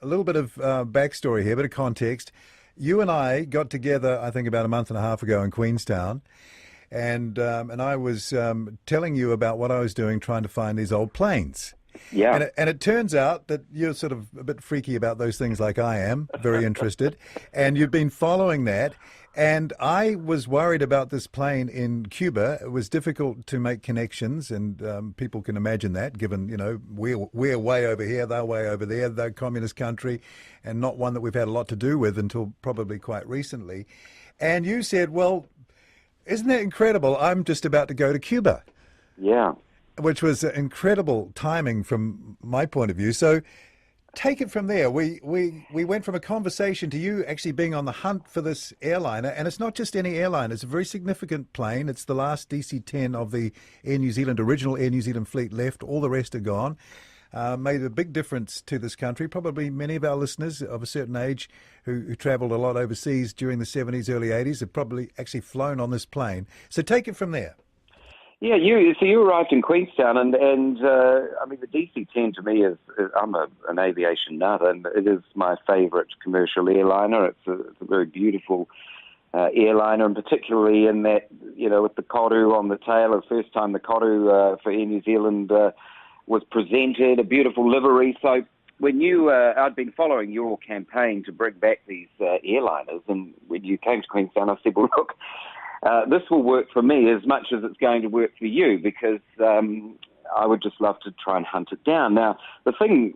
a little bit of backstory here, a bit of context. You and I got together, I think, about a month and a half ago in Queenstown, and I was telling you about what I was doing, trying to find these old planes. Yeah. And it turns out that you're sort of a bit freaky about those things like I am, very interested, and you've been following that. And I was worried about this plane in Cuba. It was difficult to make connections, and people can imagine that, given, we're way over here, they're way over there, they're a communist country, and not one that we've had a lot to do with until probably quite recently. And you said, well, isn't that incredible? I'm just about to go to Cuba. Yeah. Which was incredible timing from my point of view. So take it from there. We went from a conversation to you actually being on the hunt for this airliner, and it's not just any airliner. It's a very significant plane. It's the last DC-10 of the Air New Zealand, original Air New Zealand fleet left. All the rest are gone. Made a big difference to this country. Probably many of our listeners of a certain age who travelled a lot overseas during the 70s, early 80s have probably actually flown on this plane. So take it from there. Yeah, you arrived in Queenstown, and I mean, the DC-10 to me I'm an aviation nut, and it is my favourite commercial airliner. It's a very beautiful airliner, and particularly in that, with the Koru on the tail, the first time the Koru for Air New Zealand was presented, a beautiful livery. So when I'd been following your campaign to bring back these airliners, and when you came to Queenstown, I said, well, look, this will work for me as much as it's going to work for you, because I would just love to try and hunt it down. Now, the thing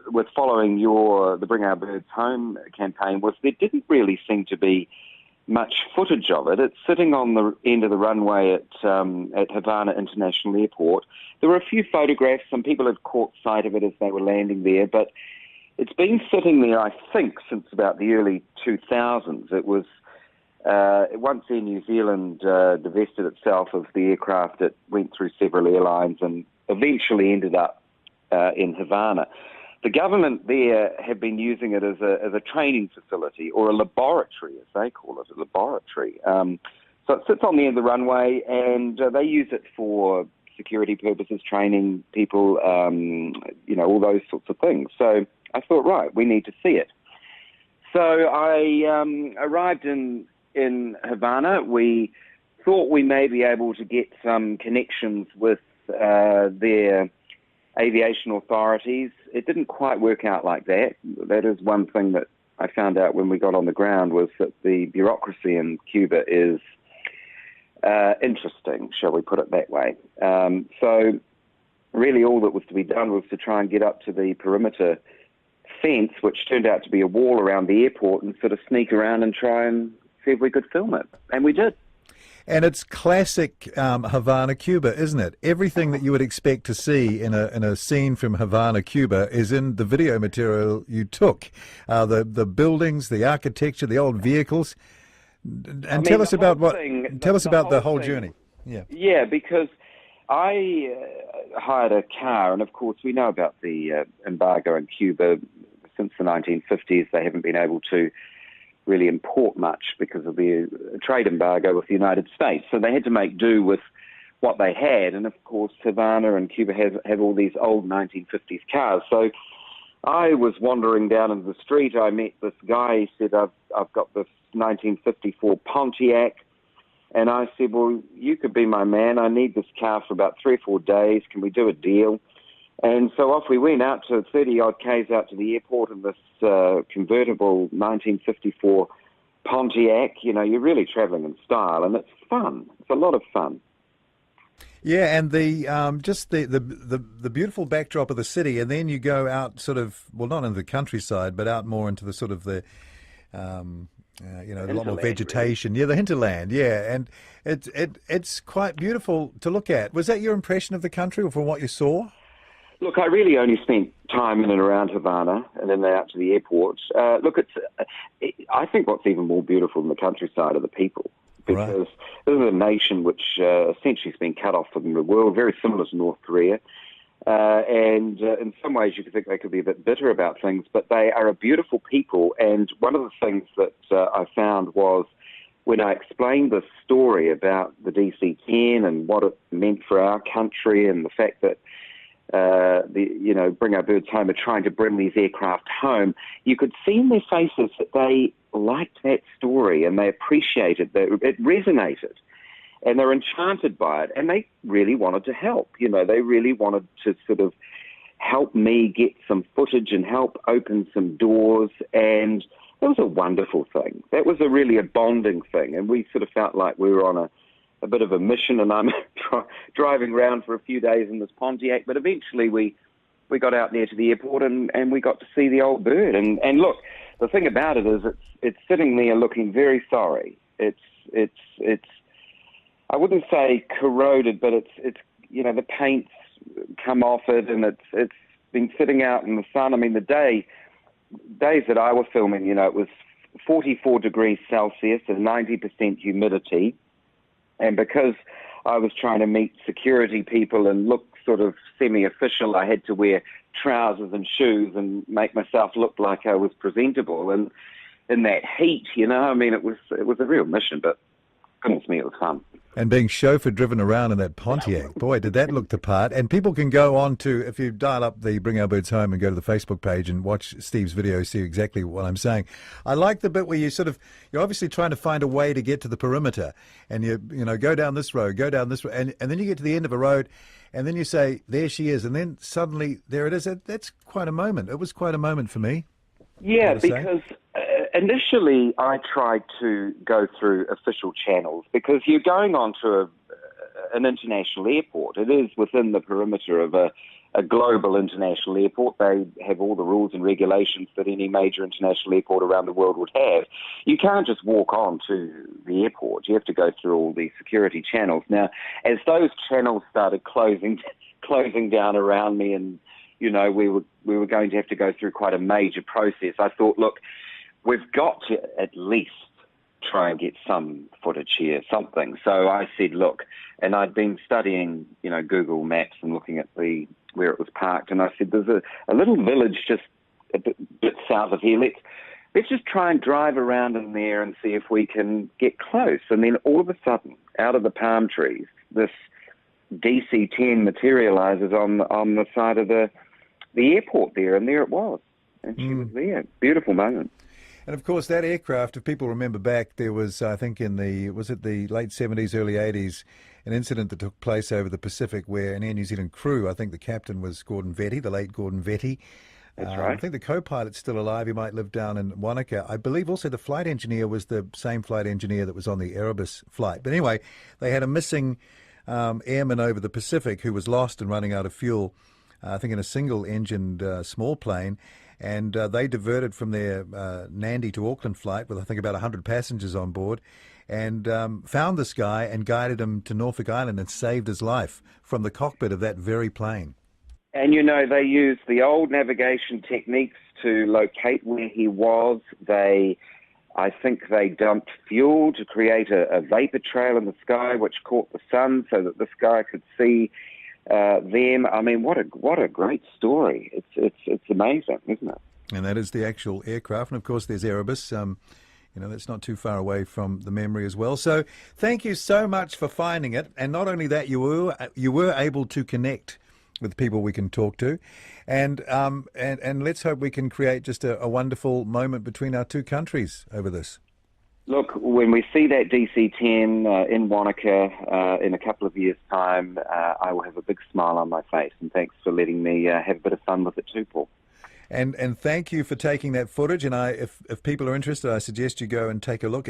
with following the Bring Our Birds Home campaign was there didn't really seem to be much footage of it. It's sitting on the end of the runway at Havana International Airport. There were a few photographs. Some people had caught sight of it as they were landing there, but it's been sitting there, I think, since about the early 2000s. It was once Air New Zealand divested itself of the aircraft, it went through several airlines and eventually ended up in Havana. The government there have been using it as a training facility, or a laboratory, as they call it, a laboratory. So it sits on the end of the runway, and they use it for security purposes, training people, all those sorts of things. So I thought, right, we need to see it. So I arrived in Havana. We thought we may be able to get some connections with their aviation authorities. It didn't quite work out like that. That is one thing that I found out when we got on the ground, was that the bureaucracy in Cuba is interesting, shall we put it that way. So really all that was to be done was to try and get up to the perimeter fence, which turned out to be a wall around the airport, and sort of sneak around and try and see if we could film it. And we did. And it's classic Havana, Cuba, isn't it? Everything that you would expect to see in a scene from Havana, Cuba, is in the video material you took. The buildings, the architecture, the old vehicles. And tell us about the whole journey. Yeah, because I hired a car, and of course we know about the embargo in Cuba. Since the 1950s, they haven't been able to really import much because of the trade embargo with the United States. So they had to make do with what they had. And of course, Havana and Cuba have all these old 1950s cars. So I was wandering down in the street. I met this guy. He said, I've got this 1954 Pontiac. And I said, well, you could be my man. I need this car for about 3 or 4 days. Can we do a deal? And so off we went out to 30-odd Ks out to the airport in this convertible 1954 Pontiac. You're really traveling in style, and it's fun. It's a lot of fun. Yeah, and the just the beautiful backdrop of the city, and then you go out sort of, well, not into the countryside, but out more into the sort of a lot more vegetation. Really. Yeah, the hinterland. Yeah, and it's quite beautiful to look at. Was that your impression of the country, or from what you saw? Look, I really only spent time in and around Havana, and then out to the airport. I think what's even more beautiful than the countryside are the people, because this is a nation which essentially has been cut off from the world, very similar to North Korea. And in some ways you could think they could be a bit bitter about things, but they are a beautiful people. And one of the things that I found was, when I explained this story about the DC-10 and what it meant for our country, and the fact that Bring Our Birds Home are trying to bring these aircraft home, you could see in their faces that they liked that story and they appreciated that it resonated. And they're enchanted by it, and they really wanted to help. They really wanted to sort of help me get some footage and help open some doors, and that was a wonderful thing. That was really a bonding thing, and we sort of felt like we were on a bit of a mission, and I'm driving around for a few days in this Pontiac, but eventually we got out there to the airport and we got to see the old bird. And look, the thing about it is it's sitting there looking very sorry. It's I wouldn't say corroded, but it's the paint's come off it, and it's been sitting out in the sun. I mean, the days that I was filming, it was 44 degrees Celsius and 90% humidity. And because I was trying to meet security people and look sort of semi-official, I had to wear trousers and shoes and make myself look like I was presentable. And in that heat, I mean, it was a real mission, but goodness me, it was fun. And being chauffeur driven around in that Pontiac, boy, did that look the part. And people can go on to, if you dial up the Bring Our Birds Home and go to the Facebook page and watch Steve's video, see exactly what I'm saying. I like the bit where you're obviously trying to find a way to get to the perimeter, and you go down this road, and then you get to the end of a road, and then you say, there she is, and then suddenly there it is. That's quite a moment. It was quite a moment for me. Yeah, because initially I tried to go through official channels, because you're going on to an international airport. It is within the perimeter of a global international airport. They have all the rules and regulations that any major international airport around the world would have. You can't just walk on to the airport. You have to go through all the security channels. Now, as those channels started closing down around me, and we were going to have to go through quite a major process, I thought, look, we've got to at least try and get some footage here, something. So I said, look, and I'd been studying, Google Maps and looking at where it was parked, and I said, there's a little village just a bit south of here. Let's just try and drive around in there and see if we can get close. And then all of a sudden, out of the palm trees, this DC-10 materializes on the side of the airport there, and there it was. And she was there. Beautiful moment. And of course, that aircraft, if people remember back, there was, I think, was it the late 70s, early 80s, an incident that took place over the Pacific where an Air New Zealand crew, I think the captain was Gordon Vetty, the late Gordon Vetty. That's right. I think the co-pilot's still alive. He might live down in Wanaka. I believe also the flight engineer was the same flight engineer that was on the Erebus flight. But anyway, they had a missing airman over the Pacific who was lost and running out of fuel, I think in a single-engined small plane. And they diverted from their Nandi to Auckland flight with, I think, about 100 passengers on board, and found this guy and guided him to Norfolk Island and saved his life from the cockpit of that very plane. And, they used the old navigation techniques to locate where he was. I think they dumped fuel to create a vapor trail in the sky which caught the sun so that this guy could see them. I mean, what a great story. It's amazing, isn't it? And that is the actual aircraft. And of course, there's Erebus. That's not too far away from the memory as well. So thank you so much for finding it. And not only that, you were able to connect with people we can talk to, and let's hope we can create just a wonderful moment between our two countries over this. Look, when we see that DC-10 in Wanaka in a couple of years' time, I will have a big smile on my face. And thanks for letting me have a bit of fun with it too, Paul. And thank you for taking that footage. And if people are interested, I suggest you go and take a look.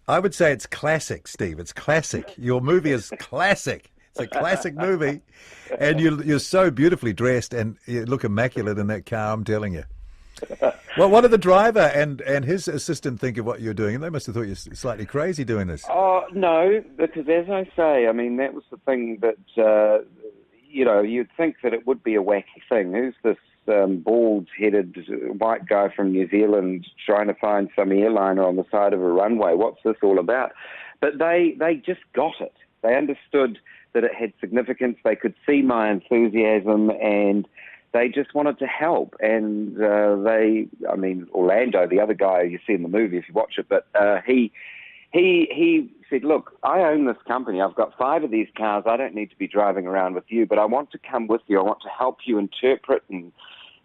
I would say it's classic, Steve. It's classic. Your movie is classic. It's a classic movie, and you're so beautifully dressed, and you look immaculate in that car. I'm telling you. Well, what did the driver and his assistant think of what you're doing? They must have thought you're slightly crazy doing this. Oh, no, because as I say, I mean, that was the thing that, you'd think that it would be a wacky thing. Who's this bald-headed white guy from New Zealand trying to find some airliner on the side of a runway? What's this all about? But they just got it. They understood that it had significance. They could see my enthusiasm, and they just wanted to help. And Orlando, the other guy you see in the movie if you watch it, but he He said, look, I own this company. I've got 5 of these cars. I don't need to be driving around with you, but I want to come with you. I want to help you interpret and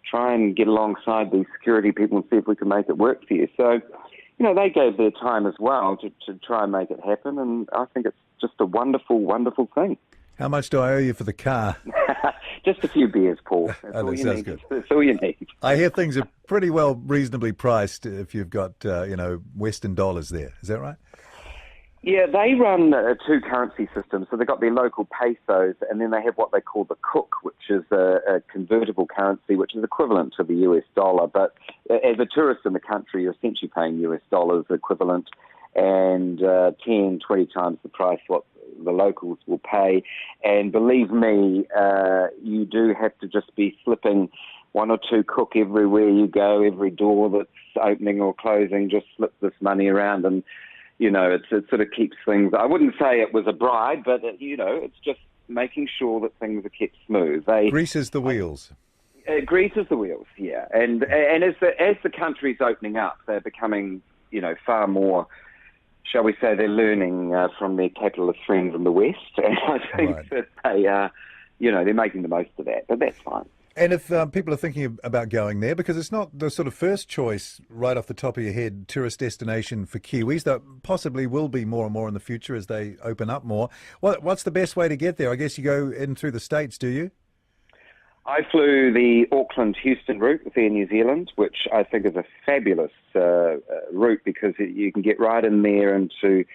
try and get alongside these security people and see if we can make it work for you. So, they gave their time as well to try and make it happen, and I think it's just a wonderful, wonderful thing. How much do I owe you for the car? Just a few beers, Paul. That's all that you sounds need. good. That's all you need. I hear things are pretty well reasonably priced if you've got, Western dollars there. Is that right? Yeah, they run 2 currency systems. So they've got their local pesos, and then they have what they call the Cook, which is a convertible currency, which is equivalent to the US dollar. But as a tourist in the country, you're essentially paying US dollars equivalent, and 10, 20 times the price what the locals will pay. And believe me, you do have to just be slipping 1 or 2 Cook everywhere you go, every door that's opening or closing, just slip this money around. And it sort of keeps things. I wouldn't say it was a bribe, but it's just making sure that things are kept smooth. Greases the wheels. Greases the wheels, yeah. And as the country's opening up, they're becoming far more. Shall we say they're learning from their capitalist friends in the West, and I think that they're making the most of that. But that's fine. And if people are thinking about going there, because it's not the sort of first choice right off the top of your head tourist destination for Kiwis, that possibly will be more and more in the future as they open up more. What's the best way to get there? I guess you go in through the States, do you? I flew the Auckland-Houston route with Air New Zealand, which I think is a fabulous route because you can get right in there into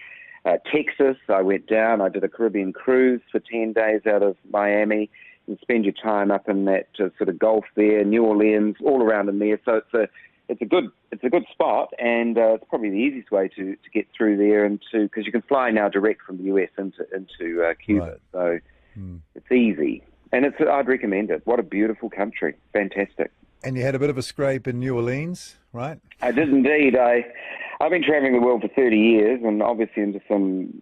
Texas. I went down, I did a Caribbean cruise for 10 days out of Miami. And spend your time up in that sort of Gulf there, New Orleans, all around in there. So it's a good spot, and it's probably the easiest way to get through there because you can fly now direct from the US into Cuba. Right. So it's easy, and I'd recommend it. What a beautiful country, fantastic. And you had a bit of a scrape in New Orleans, right? I did indeed. I've been traveling the world for 30 years, and obviously into some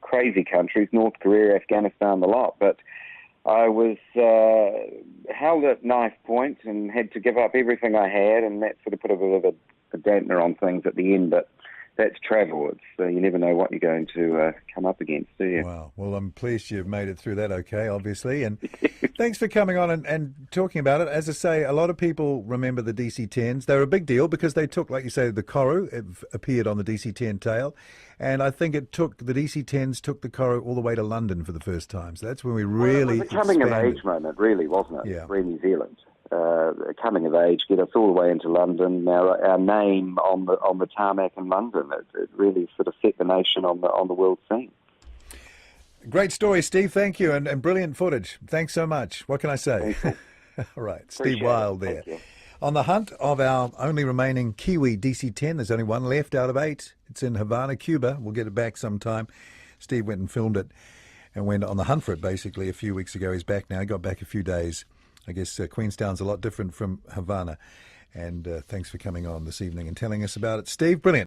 crazy countries, North Korea, Afghanistan, the lot, but I was held at knife point and had to give up everything I had, and that sort of put a bit of a dampener on things at the end. But that's travel. You never know what you're going to come up against, do you? Wow. Well, I'm pleased you've made it through that okay, obviously. And thanks for coming on and talking about it. As I say, a lot of people remember the DC-10s. They were a big deal because they took, like you say, the Koru. It appeared on the DC-10 tail. And I think the DC-10s took the Koru all the way to London for the first time. So that's when we really it was a coming-of-age moment, really, wasn't it? Yeah. For New Zealand. Coming of age, get us all the way into London. Now, our name on the tarmac in London, it really sort of set the nation on the world scene. Great story, Steve. Thank you, and brilliant footage. Thanks so much. What can I say? All right, Steve Wild there. On the hunt of our only remaining Kiwi DC-10. There's only one left out of 8. It's in Havana, Cuba. We'll get it back sometime. Steve went and filmed it and went on the hunt for it basically a few weeks ago. He's back now. He got back a few days. I guess Queenstown's a lot different from Havana. And thanks for coming on this evening and telling us about it. Steve, brilliant.